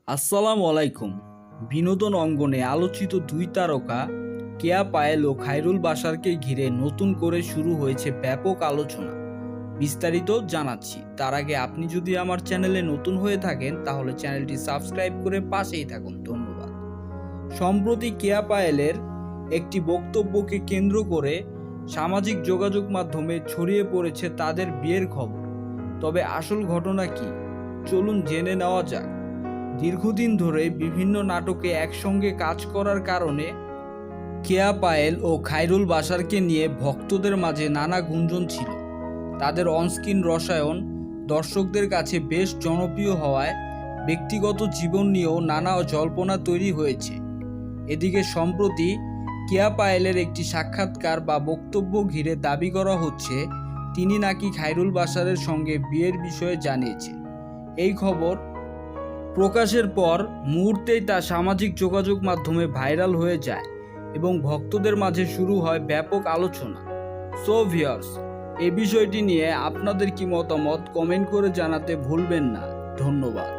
আসসালামু আলাইকুম। বিনোদন অঙ্গনে আলোচিত দুই তারকা কেয়া পায়েল ও খায়রুল বাশারকে ঘিরে নতুন করে শুরু হয়েছে ব্যাপক আলোচনা। বিস্তারিত জানাচ্ছি। তার আগে আপনি যদি আমার চ্যানেলে নতুন হয়ে থাকেন তাহলে চ্যানেলটি সাবস্ক্রাইব করে পাশেই থাকুন। ধন্যবাদ। সম্প্রতি কেয়া পায়েলের একটি বক্তব্যকে কেন্দ্র করে সামাজিক যোগাযোগ মাধ্যমে ছড়িয়ে পড়েছে তাদের বিয়ের খবর। তবে আসল ঘটনা কি, চলুন জেনে নেওয়া যাক। দীর্ঘদিন ধরে বিভিন্ন নাটকে একসঙ্গে কাজ করার কারণে কেয়া পায়েল ও খায়রুল বাশারকে নিয়ে ভক্তদের মাঝে নানা গুঞ্জন ছিল। তাদের অনস্ক্রিন রসায়ন দর্শকদের কাছে বেশ জনপ্রিয় হওয়ায় ব্যক্তিগত জীবন নিয়েও নানা জল্পনা তৈরি হয়েছে। এদিকে সম্প্রতি কেয়া পায়েলের একটি সাক্ষাৎকার বা বক্তব্য ঘিরে দাবি করা হচ্ছে তিনি নাকি খায়রুল বাশারের সঙ্গে বিয়ের বিষয়ে জানিয়েছেন। এই খবর প্রকাশের পর মুহূর্তেই তা সামাজিক যোগাযোগ মাধ্যমে ভাইরাল হয়ে যায় এবং ভক্তদের মাঝে শুরু হয় ব্যাপক আলোচনা। সো ভিউয়ার্স, এই বিষয়টি নিয়ে আপনাদের কি মতামত কমেন্ট করে জানাতে ভুলবেন না। ধন্যবাদ।